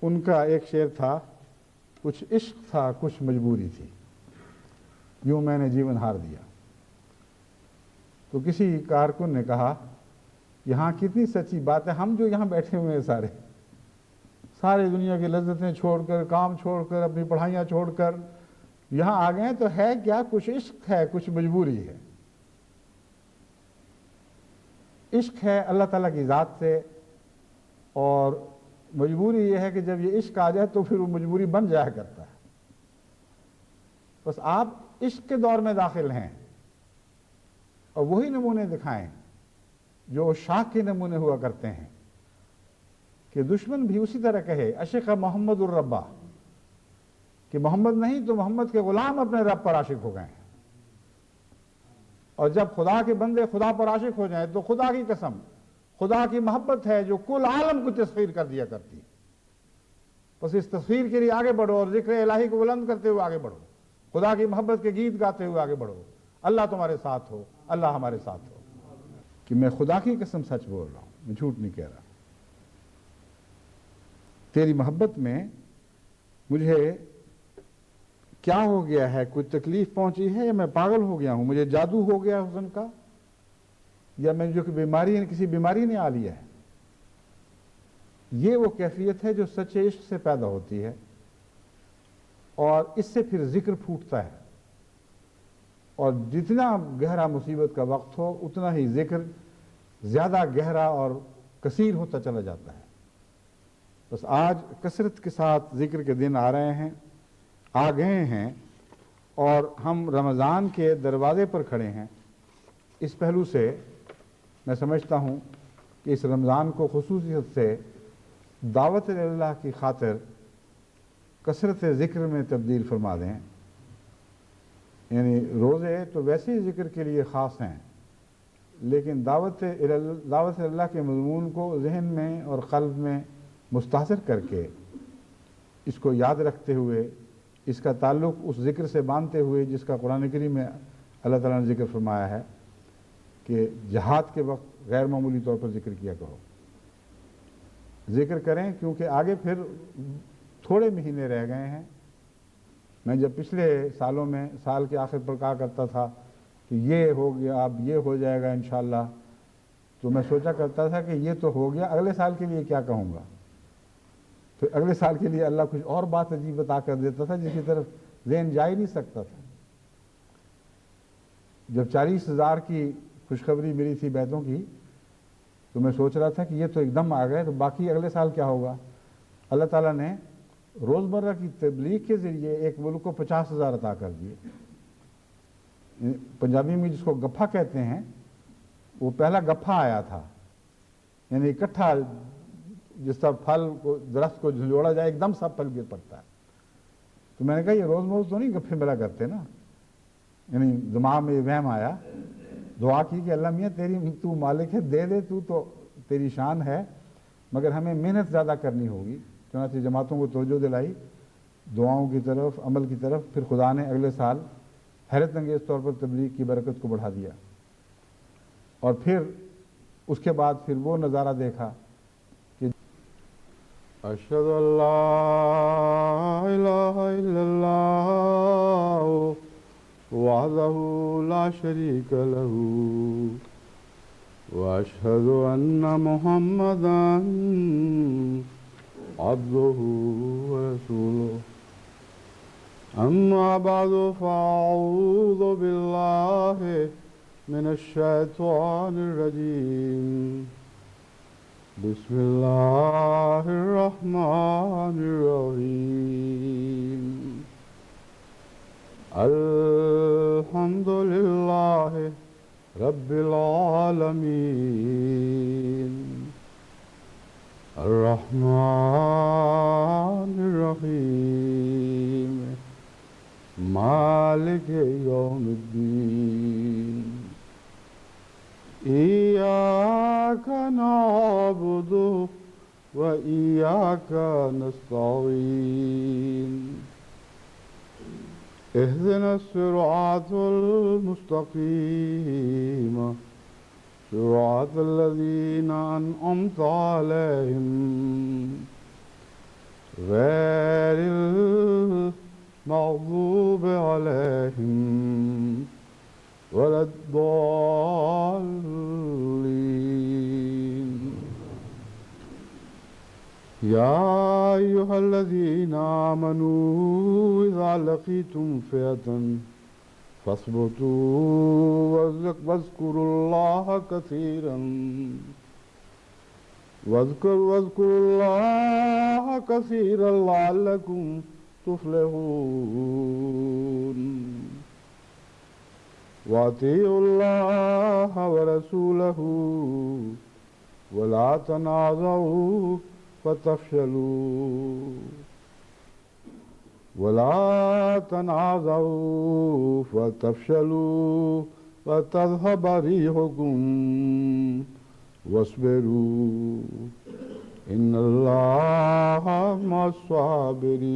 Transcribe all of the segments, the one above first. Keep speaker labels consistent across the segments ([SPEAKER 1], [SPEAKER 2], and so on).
[SPEAKER 1] ان کا ایک شعر تھا، کچھ عشق تھا کچھ مجبوری تھی، یوں میں نے جیون ہار دیا۔ تو کسی کارکن نے کہا یہاں کتنی سچی بات ہے، ہم جو یہاں بیٹھے ہوئے ہیں سارے دنیا کی لذتیں چھوڑ کر، کام چھوڑ کر، اپنی پڑھائیاں چھوڑ کر یہاں آ گئے، تو ہے کیا؟ کچھ عشق ہے کچھ مجبوری ہے۔ عشق ہے اللہ تعالیٰ کی ذات سے، اور مجبوری یہ ہے کہ جب یہ عشق آ جائے تو پھر وہ مجبوری بن جایا کرتا ہے۔ بس آپ عشق کے دور میں داخل ہیں اور وہی نمونے دکھائیں جو شاہ کے نمونے ہوا کرتے ہیں، کہ دشمن بھی اسی طرح کہے عشق محمد الربا، کہ محمد نہیں تو محمد کے غلام اپنے رب پر عاشق ہو گئے ہیں، اور جب خدا کے بندے خدا پر عاشق ہو جائیں تو خدا کی قسم، خدا کی محبت ہے جو کل عالم کو تسخیر کر دیا کرتی ہے۔ بس اس تسخیر کے لیے آگے بڑھو اور ذکر الہی کو بلند کرتے ہوئے آگے بڑھو، خدا کی محبت کے گیت گاتے ہوئے آگے بڑھو۔ اللہ تمہارے ساتھ ہو، اللہ ہمارے ساتھ ہو۔ کہ میں خدا کی قسم سچ بول رہا ہوں، میں جھوٹ نہیں کہہ رہا۔ تیری محبت میں مجھے کیا ہو گیا ہے؟ کوئی تکلیف پہنچی ہے یا میں پاگل ہو گیا ہوں؟ مجھے جادو ہو گیا حسن کا، یا میں جو کہ کسی بیماری نے آ لیا ہے؟ یہ وہ کیفیت ہے جو سچے عشق سے پیدا ہوتی ہے، اور اس سے پھر ذکر پھوٹتا ہے، اور جتنا گہرا مصیبت کا وقت ہو اتنا ہی ذکر زیادہ گہرا اور کثیر ہوتا چلا جاتا ہے۔ بس آج کثرت کے ساتھ ذکر کے دن آ رہے ہیں، آ گئے ہیں، اور ہم رمضان کے دروازے پر کھڑے ہیں۔ اس پہلو سے میں سمجھتا ہوں کہ اس رمضان کو خصوصیت سے دعوت اللہ کی خاطر کثرت ذکر میں تبدیل فرما دیں۔ یعنی روزے تو ویسے ہی ذکر کے لیے خاص ہیں، لیکن دعوت اللہ کے مضمون کو ذہن میں اور قلب میں مستحضر کر کے، اس کو یاد رکھتے ہوئے، اس کا تعلق اس ذکر سے باندھتے ہوئے جس کا قرآن کریم میں اللہ تعالیٰ نے ذکر فرمایا ہے کہ جہاد کے وقت غیر معمولی طور پر ذکر کیا کرو۔ ذکر کریں کیونکہ آگے پھر تھوڑے مہینے رہ گئے ہیں۔ میں جب پچھلے سالوں میں سال کے آخر پر کہا کرتا تھا کہ یہ ہو گیا، اب یہ ہو جائے گا انشاءاللہ، تو میں سوچا کرتا تھا کہ یہ تو ہو گیا، اگلے سال کے لیے کیا کہوں گا؟ پھر اگلے سال کے لیے اللہ کچھ اور بات عجیب بتا کر دیتا تھا جس کی طرف ذہن جا ہی نہیں سکتا تھا۔ جب 40,000 کی خوشخبری ملی تھی بیتوں کی، تو میں سوچ رہا تھا کہ یہ تو ایک دم آ گئے، تو باقی اگلے سال کیا ہوگا؟ اللہ تعالیٰ نے روزمرہ کی تبلیغ کے ذریعے ایک ملک کو 50,000 عطا کر دیے۔ پنجابی میں جس کو گپھا کہتے ہیں، وہ پہلا گپھا آیا تھا، یعنی اکٹھا جس طرح پھل کو درخت کو جھنجھوڑا جائے ایک دم سب پھل گر پڑتا ہے۔ تو میں نے کہا یہ روز روز تو نہیں گپھے ملا کرتے نا، یعنی دماغ میں یہ وہم آیا، دعا کی کہ اللہ میاں تو مالک ہے، دے دے، تو تیری شان ہے، مگر ہمیں محنت زیادہ کرنی ہوگی۔ چنانچہ جماعتوں کو توجہ دلائی دعاؤں کی طرف، عمل کی طرف، پھر خدا نے اگلے سال حیرت انگیز طور پر تبلیغ کی برکت کو بڑھا دیا، اور پھر اس کے بعد پھر وہ نظارہ دیکھا کہ اشہد ان لا الہ الا اللہ وحدہ لا شریک لہ واشہد ان محمدا عبدہ ورسولہ اما بعد فاعوذ باللہ من الشیطان الرجیم بسم اللہ الرحمن الرحیم الحمد للہ رب العالمین الرحمن الرحیم مالک یوم الدین ایاک نعبد و ایاک نستعین اهدنا الصراط المستقیم صراط الذین انعمت علیہم غير المغضوب عليهم ولا الضالين. يا أيها الذين آمنوا إذا لقيتم فئة فاثبتوا واذكروا الله كثيرا لعلكم تفلحون. وأطيعوا الله ورسوله ولا تنازعوا فتفشلوا وتذهب ريحكم واصبروا إن الله مع الصابرين.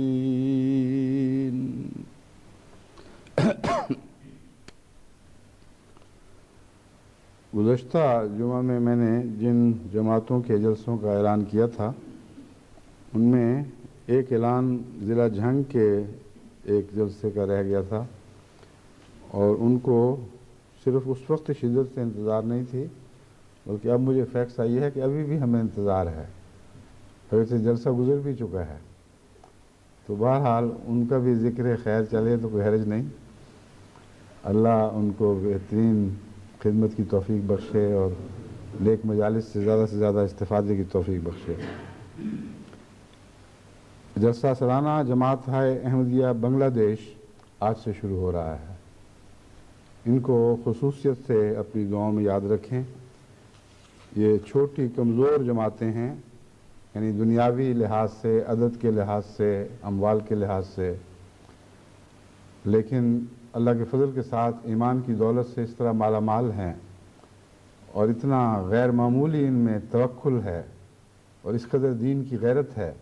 [SPEAKER 1] گزشتہ جمعہ میں نے جن جماعتوں کے جلسوں کا اعلان کیا تھا ان میں ایک اعلان ضلع جھنگ کے ایک جلسے کا رہ گیا تھا، اور ان کو صرف اس وقت شدت سے انتظار نہیں تھی، بلکہ اب مجھے فیکس آئی ہے کہ ابھی بھی ہمیں انتظار ہے، ویسے جلسہ گزر بھی چکا ہے، تو بہرحال ان کا بھی ذکر خیر چلے تو کوئی حرج نہیں. اللہ ان کو بہترین خدمت کی توفیق بخشے اور نیک مجالس سے زیادہ استفادے کی توفیق بخشے. جلسہ سالانہ جماعت احمدیہ بنگلہ دیش آج سے شروع ہو رہا ہے. ان کو خصوصیت سے اپنی دعاؤں میں یاد رکھیں. یہ چھوٹی کمزور جماعتیں ہیں، یعنی دنیاوی لحاظ سے، عدد کے لحاظ سے، اموال کے لحاظ سے، لیکن اللہ کے فضل کے ساتھ ایمان کی دولت سے اس طرح مالا مال ہیں اور اتنا غیر معمولی ان میں توکل ہے اور اس قدر دین کی غیرت ہے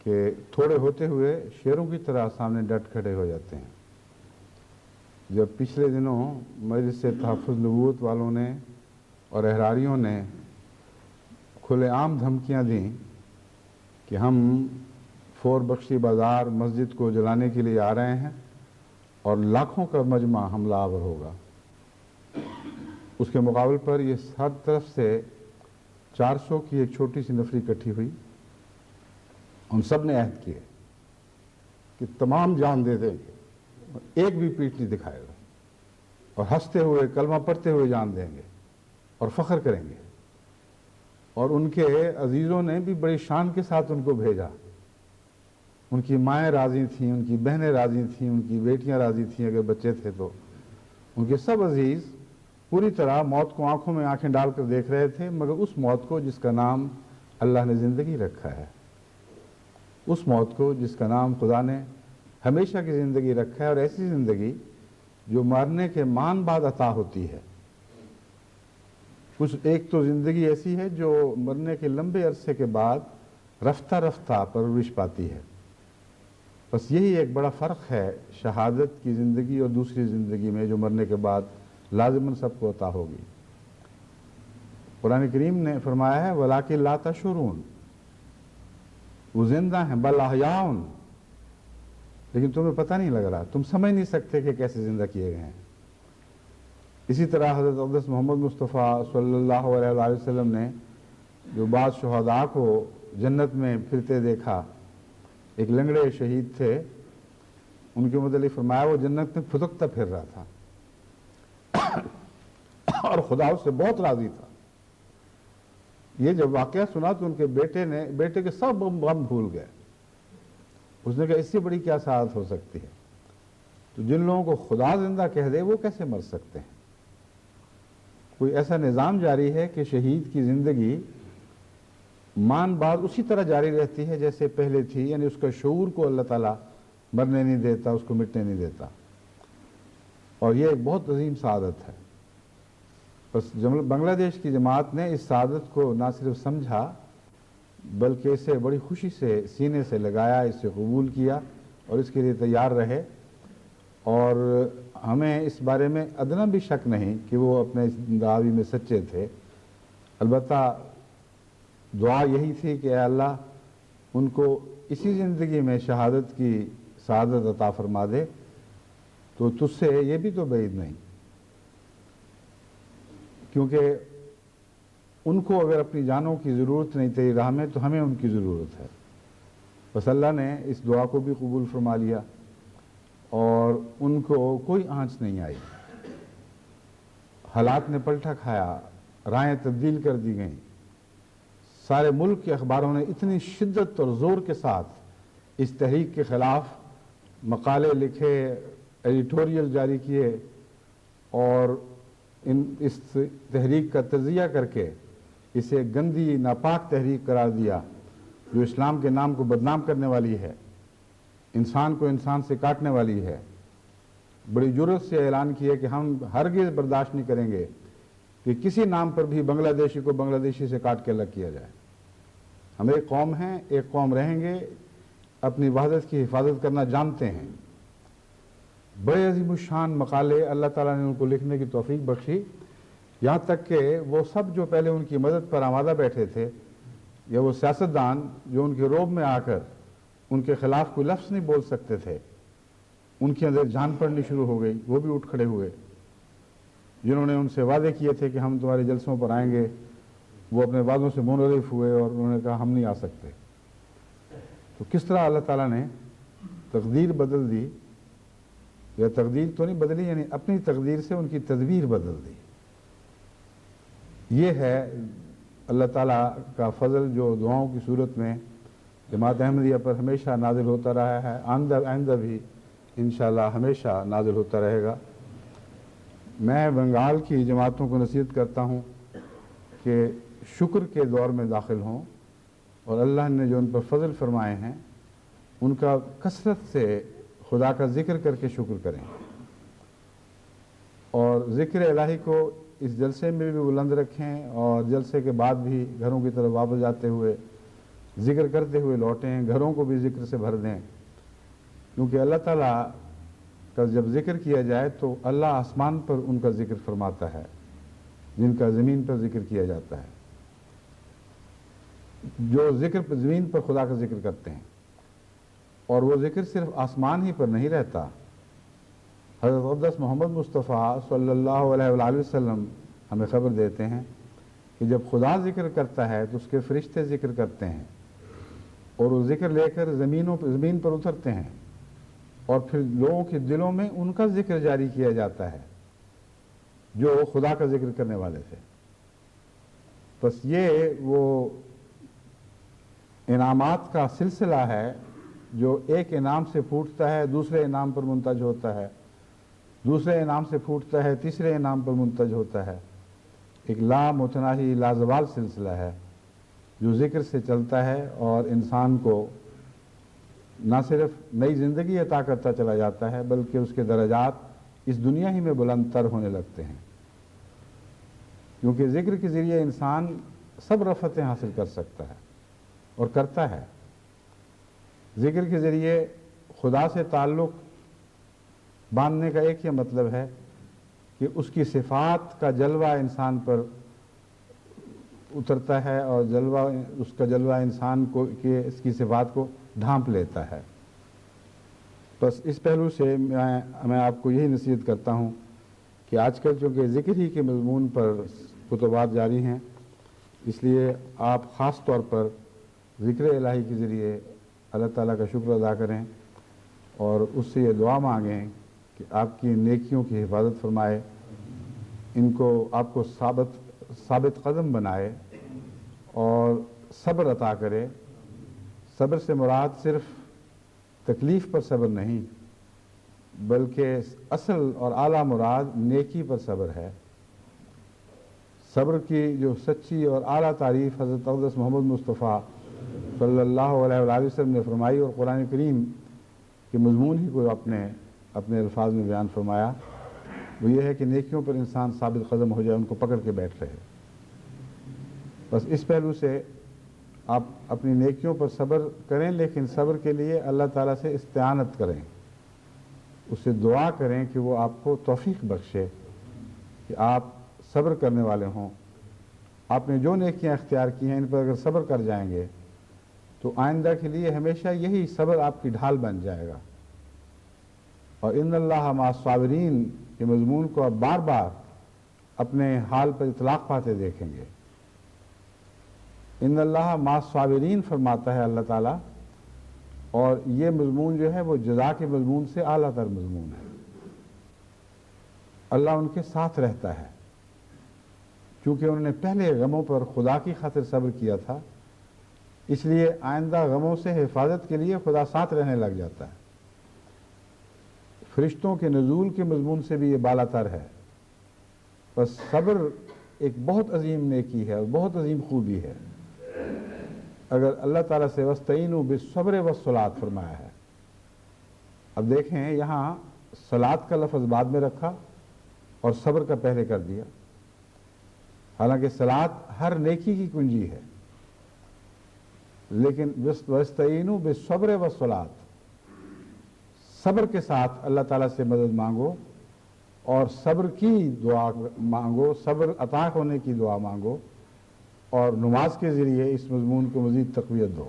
[SPEAKER 1] کہ تھوڑے ہوتے ہوئے شیروں کی طرح سامنے ڈٹ کھڑے ہو جاتے ہیں. جب پچھلے دنوں مجلس سے تحفظ نبوت والوں نے اور احراریوں نے کھلے عام دھمکیاں دیں کہ ہم فور بخشی بازار مسجد کو جلانے کے لیے آ رہے ہیں اور لاکھوں کا مجمع حملہ آور ہوگا، اس کے مقابل پر یہ ہر طرف سے 400 کی ایک چھوٹی سی نفری اکٹھی ہوئی. ان سب نے عہد کیے کہ تمام جان دے دیں گے، ایک بھی پیٹھ نہیں دکھائے گا، اور ہنستے ہوئے کلمہ پڑھتے ہوئے جان دیں گے اور فخر کریں گے. اور ان کے عزیزوں نے بھی بڑی شان کے ساتھ ان کو بھیجا. ان کی مائیں راضی تھیں، ان کی بہنیں راضی تھیں، ان کی بیٹیاں راضی تھیں، اگر بچے تھے تو ان کے سب عزیز پوری طرح موت کو آنکھوں میں آنکھیں ڈال کر دیکھ رہے تھے، مگر اس موت کو جس کا نام اللہ نے زندگی رکھا ہے، اس موت کو جس کا نام خدا نے ہمیشہ کی زندگی رکھا ہے، اور ایسی زندگی جو مرنے کے مان بعد عطا ہوتی ہے. کچھ ایک تو زندگی ایسی ہے جو مرنے کے لمبے عرصے کے بعد رفتہ رفتہ پرورش پاتی ہے. بس یہی ایک بڑا فرق ہے شہادت کی زندگی اور دوسری زندگی میں جو مرنے کے بعد لازماً سب کو عطا ہوگی. قرآن کریم نے فرمایا ہے وَلَٰكِن لَا تَشْعُرُونَ، وہ زندہ ہیں، بل احیاء، لیکن تمہیں پتہ نہیں لگ رہا، تم سمجھ نہیں سکتے کہ کیسے زندہ کیے گئے ہیں. اسی طرح حضرت اقدس محمد مصطفیٰ صلی اللہ علیہ وآلہ وسلم نے جو بعض شہداء کو جنت میں پھرتے دیکھا، ایک لنگڑے شہید تھے، ان کے متعلق فرمایا وہ جنت میں پھدکتا پھر رہا تھا اور خدا اس سے بہت راضی تھا. یہ جب واقعہ سنا تو ان کے بیٹے کے سب غم بھول گئے. اس نے کہا اس سے بڑی کیا سعادت ہو سکتی ہے. تو جن لوگوں کو خدا زندہ کہہ دے وہ کیسے مر سکتے ہیں؟ کوئی ایسا نظام جاری ہے کہ شہید کی زندگی مان بعد اسی طرح جاری رہتی ہے جیسے پہلے تھی، یعنی اس کا شعور کو اللہ تعالیٰ مرنے نہیں دیتا، اس کو مٹنے نہیں دیتا، اور یہ ایک بہت عظیم سعادت ہے. بس بنگلہ دیش کی جماعت نے اس سعادت کو نہ صرف سمجھا بلکہ اسے بڑی خوشی سے سینے سے لگایا، اسے قبول کیا اور اس کے لیے تیار رہے. اور ہمیں اس بارے میں ادنا بھی شک نہیں کہ وہ اپنے اس دعوی میں سچے تھے. البتہ دعا یہی تھی کہ اے اللہ ان کو اسی زندگی میں شہادت کی سعادت عطا فرما دے تو تجھ سے یہ بھی تو بعید نہیں، کیونکہ ان کو اگر اپنی جانوں کی ضرورت نہیں تیری راہ میں تو ہمیں ان کی ضرورت ہے۔ بس اللہ نے اس دعا کو بھی قبول فرما لیا اور ان کو کوئی آنچ نہیں آئی، حالات نے پلٹا کھایا، رائیں تبدیل کر دی گئیں، سارے ملک کے اخباروں نے اتنی شدت اور زور کے ساتھ اس تحریک کے خلاف مقالے لکھے، ایڈیٹوریل جاری کیے اور اس تحریک کا تجزیہ کر کے اسے گندی ناپاک تحریک قرار دیا جو اسلام کے نام کو بدنام کرنے والی ہے، انسان کو انسان سے کاٹنے والی ہے۔ بڑی جرأت سے اعلان کیا کہ ہم ہرگز برداشت نہیں کریں گے کہ کسی نام پر بھی بنگلہ دیشی کو بنگلہ دیشی سے کاٹ کے الگ کیا جائے۔ ہم ایک قوم ہیں، ایک قوم رہیں گے، اپنی وحدت کی حفاظت کرنا جانتے ہیں۔ بڑے عظیم الشان مقالے اللہ تعالیٰ نے ان کو لکھنے کی توفیق بخشی، یہاں تک کہ وہ سب جو پہلے ان کی مدد پر آمادہ بیٹھے تھے یا وہ سیاستدان جو ان کے روب میں آ کر ان کے خلاف کوئی لفظ نہیں بول سکتے تھے، ان کے اندر جان پڑنی شروع ہو گئی، وہ بھی اٹھ کھڑے ہوئے۔ جنہوں نے ان سے وعدے کیے تھے کہ ہم تمہارے جلسوں پر آئیں گے، وہ اپنے وعدوں سے منحرف ہوئے اور انہوں نے کہا ہم نہیں آ سکتے۔ تو کس طرح اللہ تعالیٰ نے تقدیر بدل دی، یا تقدیر تو نہیں بدلی، یعنی اپنی تقدیر سے ان کی تدبیر بدل دی۔ یہ ہے اللہ تعالیٰ کا فضل جو دعاؤں کی صورت میں جماعت احمدیہ پر ہمیشہ نازل ہوتا رہا ہے، آئندہ بھی انشاءاللہ ہمیشہ نازل ہوتا رہے گا۔ میں بنگال کی جماعتوں کو نصیحت کرتا ہوں کہ شکر کے دور میں داخل ہوں اور اللہ نے جو ان پر فضل فرمائے ہیں ان کا کثرت سے خدا کا ذکر کر کے شکر کریں، اور ذکر الہی کو اس جلسے میں بھی بلند رکھیں اور جلسے کے بعد بھی گھروں کی طرف واپس جاتے ہوئے ذکر کرتے ہوئے لوٹیں، گھروں کو بھی ذکر سے بھر دیں، کیونکہ اللہ تعالیٰ کا جب ذکر کیا جائے تو اللہ آسمان پر ان کا ذکر فرماتا ہے جن کا زمین پر ذکر کیا جاتا ہے، جو ذکر پر زمین پر خدا کا ذکر کرتے ہیں، اور وہ ذکر صرف آسمان ہی پر نہیں رہتا۔ حضرت اقدس محمد مصطفیٰ صلی اللہ علیہ وآلہ وسلم ہمیں خبر دیتے ہیں کہ جب خدا ذکر کرتا ہے تو اس کے فرشتے ذکر کرتے ہیں اور وہ ذکر لے کر زمین پر اترتے ہیں اور پھر لوگوں کے دلوں میں ان کا ذکر جاری کیا جاتا ہے جو خدا کا ذکر کرنے والے تھے۔ بس یہ وہ انعامات کا سلسلہ ہے جو ایک انعام سے پھوٹتا ہے دوسرے انعام پر منتج ہوتا ہے، دوسرے انعام سے پھوٹتا ہے تیسرے انعام پر منتج ہوتا ہے۔ ایک لامتناہی لازوال سلسلہ ہے جو ذکر سے چلتا ہے اور انسان کو نہ صرف نئی زندگی عطا کرتا چلا جاتا ہے بلکہ اس کے درجات اس دنیا ہی میں بلند تر ہونے لگتے ہیں، کیونکہ ذکر کے ذریعے انسان سب رفتیں حاصل کر سکتا ہے اور کرتا ہے۔ ذکر کے ذریعے خدا سے تعلق باندھنے کا ایک یہ مطلب ہے کہ اس کی صفات کا جلوہ انسان پر اترتا ہے اور اس کا جلوہ انسان کو کہ اس کی صفات کو ڈھانپ لیتا ہے۔ بس اس پہلو سے میں آپ کو یہی نصیحت کرتا ہوں کہ آج کل چونکہ ذکر ہی کے مضمون پر خطبات جاری ہیں، اس لیے آپ خاص طور پر ذکر الہی کے ذریعے اللہ تعالیٰ کا شکر ادا کریں اور اس سے یہ دعا مانگیں کہ آپ کی نیکیوں کی حفاظت فرمائے، ان کو آپ کو ثابت قدم بنائے اور صبر عطا کرے۔ صبر سے مراد صرف تکلیف پر صبر نہیں بلکہ اصل اور اعلیٰ مراد نیکی پر صبر ہے۔ صبر کی جو سچی اور اعلیٰ تعریف حضرت اقدس محمد مصطفیٰ صلی اللہ علیہ وآلہ وسلم نے فرمائی اور قرآن کریم کے مضمون ہی کو اپنے الفاظ میں بیان فرمایا، وہ یہ ہے کہ نیکیوں پر انسان ثابت قدم ہو جائے، ان کو پکڑ کے بیٹھ رہے۔ بس اس پہلو سے آپ اپنی نیکیوں پر صبر کریں، لیکن صبر کے لیے اللہ تعالیٰ سے استعانت کریں، اس سے دعا کریں کہ وہ آپ کو توفیق بخشے کہ آپ صبر کرنے والے ہوں۔ آپ نے جو نیکیاں اختیار کی ہیں ان پر اگر صبر کر جائیں گے تو آئندہ کے لیے ہمیشہ یہی صبر آپ کی ڈھال بن جائے گا. اور ان اللہ مع الصابرین کے مضمون کو آپ بار بار اپنے حال پر اطلاق پاتے دیکھیں گے. ان اللہ مع الصابرین فرماتا ہے اللہ تعالیٰ، اور یہ مضمون جو ہے وہ جزا کے مضمون سے اعلیٰ تر مضمون ہے. اللہ ان کے ساتھ رہتا ہے، چونکہ انہوں نے پہلے غموں پر خدا کی خاطر صبر کیا تھا، اس لیے آئندہ غموں سے حفاظت کے لیے خدا ساتھ رہنے لگ جاتا ہے. فرشتوں کے نزول کے مضمون سے بھی یہ بالا تر ہے. بس صبر ایک بہت عظیم نیکی ہے اور بہت عظیم خوبی ہے. اگر اللہ تعالیٰ سے وَاسْتَعِینُوا بِالصَّبْرِ وَالصَّلَاةِ فرمایا ہے، اب دیکھیں یہاں صلاۃ کا لفظ بعد میں رکھا اور صبر کا پہلے کر دیا. حالانکہ صلاۃ ہر نیکی کی کنجی ہے، لیکن وَاسْتَعِینُوا بِالصَّبْرِ وَالصَّلَاةِ، صبر کے ساتھ اللہ تعالیٰ سے مدد مانگو اور صبر کی دعا مانگو، صبر عطا ہونے کی دعا مانگو، اور نماز کے ذریعے اس مضمون کو مزید تقویت دو.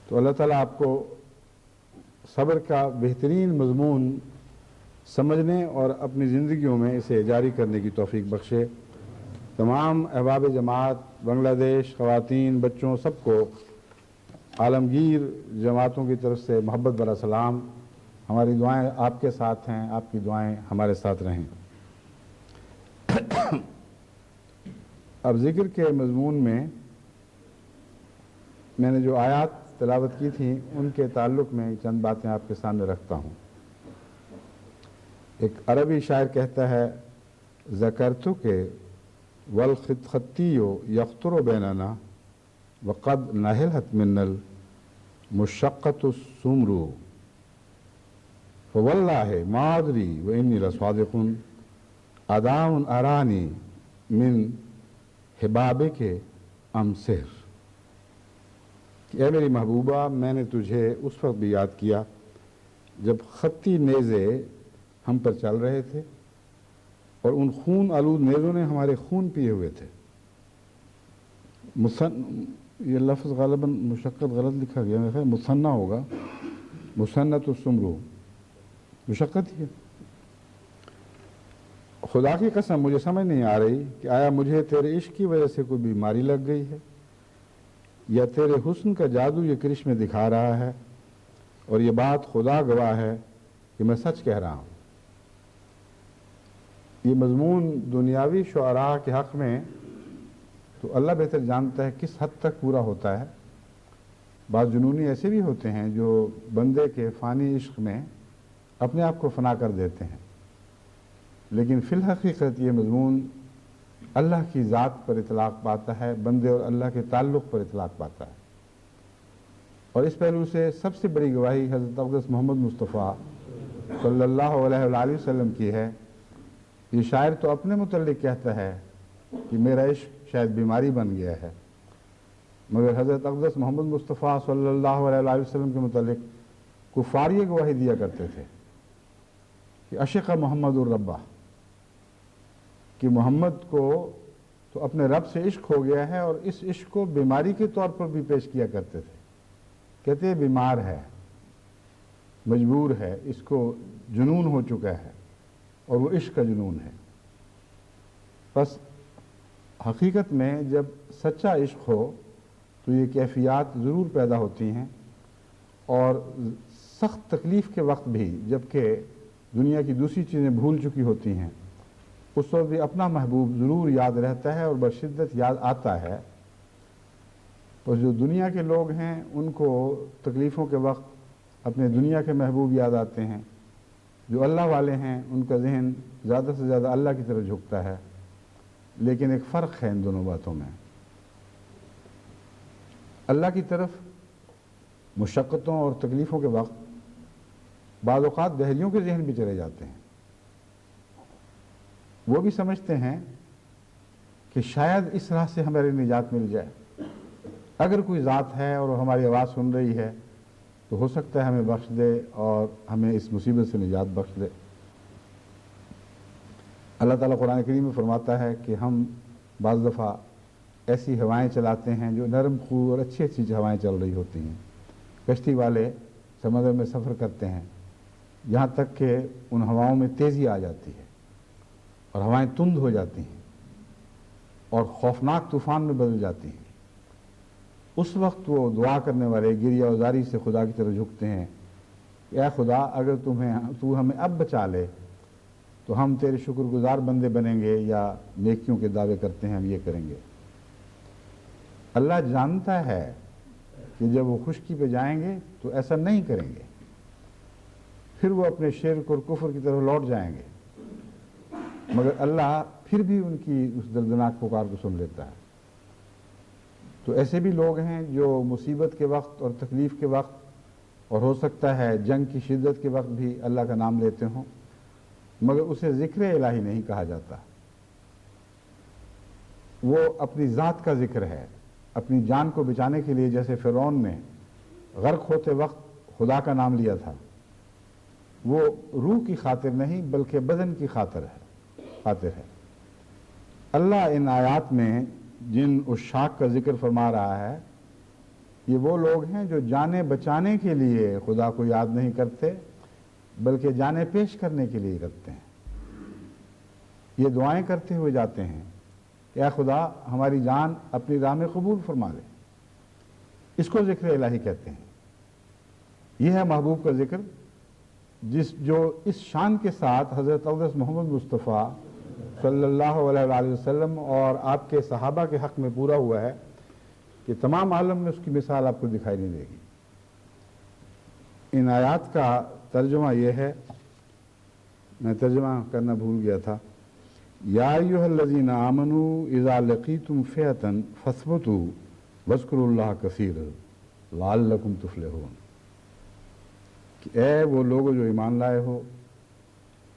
[SPEAKER 1] تو اللہ تعالیٰ آپ کو صبر کا بہترین مضمون سمجھنے اور اپنی زندگیوں میں اسے جاری کرنے کی توفیق بخشے. تمام احباب جماعت، بنگلہ دیش، خواتین، بچوں، سب کو عالمگیر جماعتوں کی طرف سے محبت بھرا سلام. ہماری دعائیں آپ کے ساتھ ہیں، آپ کی دعائیں ہمارے ساتھ رہیں. اب ذکر کے مضمون میں نے جو آیات تلاوت کی تھیں ان کے تعلق میں چند باتیں آپ کے سامنے رکھتا ہوں. ایک عربی شاعر کہتا ہے، ذکرتک والخطی یخطر بیننا وقد نہلت من المشقۃ السمر فواللہ ما ادری وانی لصادق ادام ارانی من حبابک ام سحر. کہ اے میری محبوبہ، میں نے تجھے اس وقت بھی یاد کیا جب خطی نیزے ہم پر چل رہے تھے اور ان خون آلود نیزوں نے ہمارے خون پیے ہوئے تھے. یہ لفظ غالباً مشقت غلط لکھا گیا، میرا خیال مثنیٰ ہوگا، مثنۃ السمر، مشقت ہی ہے. خدا کی قسم مجھے سمجھ نہیں آ رہی کہ آیا مجھے تیرے عشق کی وجہ سے کوئی بیماری لگ گئی ہے یا تیرے حسن کا جادو یہ کرشمے دکھا رہا ہے، اور یہ بات خدا گواہ ہے کہ میں سچ کہہ رہا ہوں. یہ مضمون دنیاوی شعراء کے حق میں تو اللہ بہتر جانتا ہے کس حد تک پورا ہوتا ہے. بعض جنونی ایسے بھی ہوتے ہیں جو بندے کے فانی عشق میں اپنے آپ کو فنا کر دیتے ہیں، لیکن فی الحقیقت یہ مضمون اللہ کی ذات پر اطلاق پاتا ہے، بندے اور اللہ کے تعلق پر اطلاق پاتا ہے. اور اس پہلو سے سب سے بڑی گواہی حضرت اقدس محمد مصطفیٰ صلی اللہ علیہ وآلہ وسلم کی ہے. یہ شاعر تو اپنے متعلق کہتا ہے کہ میرا عشق شاید بیماری بن گیا ہے، مگر حضرت اقدس محمد مصطفیٰ صلی اللہ علیہ وآلہ وسلم کے متعلق کفار یہ گواہی دیا کرتے تھے کہ عشق محمد الربہ، کہ محمد کو تو اپنے رب سے عشق ہو گیا ہے، اور اس عشق کو بیماری کے طور پر بھی پیش کیا کرتے تھے. کہتے ہیں بیمار ہے، مجبور ہے، اس کو جنون ہو چکا ہے، اور وہ عشق کا جنون ہے. بس حقیقت میں جب سچا عشق ہو تو یہ کیفیات ضرور پیدا ہوتی ہیں، اور سخت تکلیف کے وقت بھی جبکہ دنیا کی دوسری چیزیں بھول چکی ہوتی ہیں، اس وقت بھی اپنا محبوب ضرور یاد رہتا ہے اور بشدت یاد آتا ہے. تو جو دنیا کے لوگ ہیں ان کو تکلیفوں کے وقت اپنے دنیا کے محبوب یاد آتے ہیں، جو اللہ والے ہیں ان کا ذہن زیادہ سے زیادہ اللہ کی طرف جھکتا ہے. لیکن ایک فرق ہے ان دونوں باتوں میں. اللہ کی طرف مشقتوں اور تکلیفوں کے وقت بعض اوقات دہلیوں کے ذہن بھی چلے جاتے ہیں. وہ بھی سمجھتے ہیں کہ شاید اس راہ سے ہماری نجات مل جائے. اگر کوئی ذات ہے اور وہ ہماری آواز سن رہی ہے تو ہو سکتا ہے ہمیں بخش دے اور ہمیں اس مصیبت سے نجات بخش دے. اللہ تعالیٰ قرآن کریم میں فرماتا ہے کہ ہم بعض دفعہ ایسی ہوائیں چلاتے ہیں جو نرم خو اور اچھی اچھی ہوائیں چل رہی ہوتی ہیں. کشتی والے سمندر میں سفر کرتے ہیں یہاں تک کہ ان ہواؤں میں تیزی آ جاتی ہے اور ہوائیں تند ہو جاتی ہیں اور خوفناک طوفان میں بدل جاتی ہیں. اس وقت وہ دعا کرنے والے گریہ وزاری سے خدا کی طرف جھکتے ہیں کہ اے خدا اگر تو ہمیں اب بچا لے تو ہم تیرے شکر گزار بندے بنیں گے یا نیکیوں کے دعوے کرتے ہیں ہم یہ کریں گے. اللہ جانتا ہے کہ جب وہ خشکی پہ جائیں گے تو ایسا نہیں کریں گے, پھر وہ اپنے شرک اور کفر کی طرف لوٹ جائیں گے, مگر اللہ پھر بھی ان کی اس دردناک پکار کو سن لیتا ہے. تو ایسے بھی لوگ ہیں جو مصیبت کے وقت اور تکلیف کے وقت اور ہو سکتا ہے جنگ کی شدت کے وقت بھی اللہ کا نام لیتے ہوں, مگر اسے ذکر الہی نہیں کہا جاتا. وہ اپنی ذات کا ذکر ہے, اپنی جان کو بچانے کے لیے جیسے فرعون نے غرق ہوتے وقت خدا کا نام لیا تھا, وہ روح کی خاطر نہیں بلکہ بدن کی خاطر ہے. اللہ ان آیات میں جن عشاق کا ذکر فرما رہا ہے یہ وہ لوگ ہیں جو جانیں بچانے کے لیے خدا کو یاد نہیں کرتے بلکہ جانیں پیش کرنے کے لیے کرتے ہیں. یہ دعائیں کرتے ہوئے جاتے ہیں کہ اے خدا ہماری جان اپنی راہ میں قبول فرما لے. اس کو ذکر الہی کہتے ہیں. یہ ہے محبوب کا ذکر جو اس شان کے ساتھ حضرت اقدس محمد مصطفیٰ صلی اللہ علیہ وآلہ وسلم اور آپ کے صحابہ کے حق میں پورا ہوا ہے کہ تمام عالم میں اس کی مثال آپ کو دکھائی نہیں دے گی. ان آیات کا ترجمہ یہ ہے, میں ترجمہ کرنا بھول گیا تھا, یا ایھا الذین آمنوا اذا لقیتم فئۃ فاثبتوا واذکروا اللہ کثیرا لعلکم تفلحون. کہ اے وہ لوگ جو ایمان لائے ہو,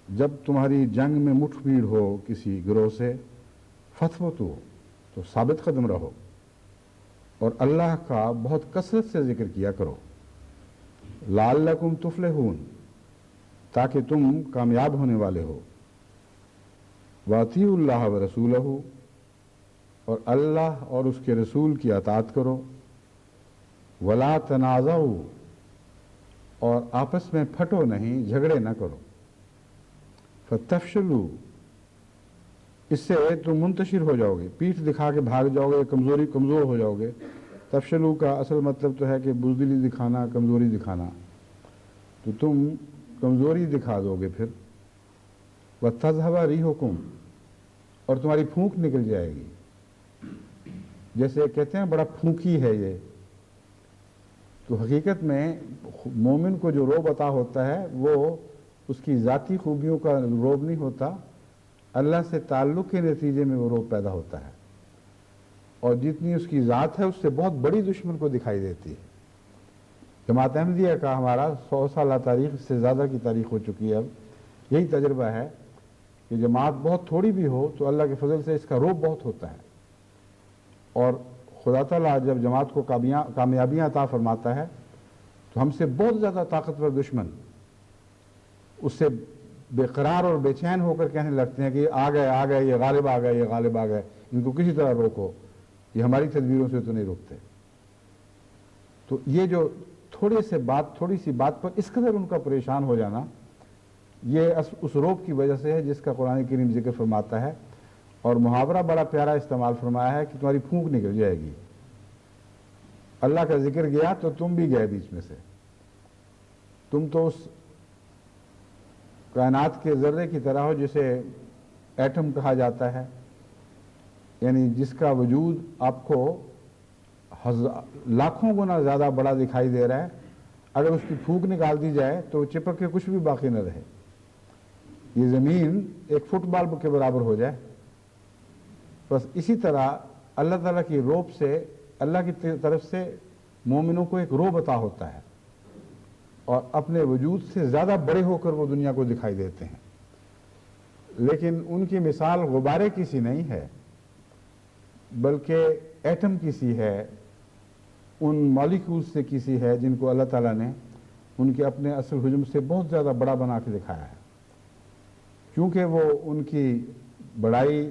[SPEAKER 1] جب تمہاری جنگ میں مٹھ بھیڑ ہو کسی گروہ سے, فاثبتوا تو ثابت قدم رہو اور اللہ کا بہت کثرت سے ذکر کیا کرو, لعلکم تفلحون تاکہ تم کامیاب ہونے والے ہو. واطیعوا اللہ ورسولہ اور اللہ اور اس کے رسول کی اطاعت کرو. ولا تنازعوا اور آپس میں پھٹو نہیں, جھگڑے نہ کرو. فتفشلوا اس سے تم منتشر ہو جاؤ گے, پیٹھ دکھا کے بھاگ جاؤ گے, کمزور ہو جاؤ گے. تفشلوا کا اصل مطلب تو ہے کہ بزدلی دکھانا, کمزوری دکھانا, تو تم کمزوری دکھا دو گے پھر. وتذهب ريحكم اور تمہاری پھونک نکل جائے گی. جیسے کہتے ہیں بڑا پھونکی ہے یہ, تو حقیقت میں مومن کو جو روب عطا ہوتا ہے وہ اس کی ذاتی خوبیوں کا روب نہیں ہوتا, اللہ سے تعلق کے نتیجے میں وہ روب پیدا ہوتا ہے, اور جتنی اس کی ذات ہے اس سے بہت بڑی دشمن کو دکھائی دیتی ہے. جماعت احمدیہ کا ہمارا 100 سالہ تاریخ, اس سے زیادہ کی تاریخ ہو چکی ہے, اب یہی تجربہ ہے کہ جماعت بہت تھوڑی بھی ہو تو اللہ کے فضل سے اس کا روب بہت ہوتا ہے, اور خدا تعالیٰ جب جماعت کو کامیابیاں عطا فرماتا ہے تو ہم سے بہت زیادہ طاقتور دشمن اس سے بے قرار اور بے چین ہو کر کہنے لگتے ہیں کہ آ گئے یہ غالب آ گئے, ان کو کسی طرح روکو, یہ ہماری تدبیروں سے تو نہیں روکتے. تو یہ جو تھوڑی سی بات پر اس قدر ان کا پریشان ہو جانا, یہ اس روب کی وجہ سے ہے جس کا قرآن کریم ذکر فرماتا ہے. اور محاورہ بڑا پیارا استعمال فرمایا ہے کہ تمہاری پھونک نکل جائے گی. اللہ کا ذکر گیا تو تم بھی گئے بیچ میں سے, تم تو اس کائنات کے ذرے کی طرح ہو جسے ایٹم کہا جاتا ہے, یعنی جس کا وجود آپ کو لاکھوں گنا زیادہ بڑا دکھائی دے رہا ہے. اگر اس کی پھونک نکال دی جائے تو چپک کے کچھ بھی باقی نہ رہے. یہ زمین ایک فٹ بال کے برابر ہو جائے. بس اسی طرح اللہ تعالیٰ کی روب سے, اللہ کی طرف سے مومنوں کو ایک روب عطا ہوتا ہے, اور اپنے وجود سے زیادہ بڑے ہو کر وہ دنیا کو دکھائی دیتے ہیں. لیکن ان کی مثال غبارے کی سی نہیں ہے بلکہ ایٹم کی سی ہے, ان مالیکولز سے کسی ہے جن کو اللہ تعالیٰ نے ان کے اپنے اصل حجم سے بہت زیادہ بڑا بنا کے دکھایا ہے. کیونکہ وہ ان کی بڑائی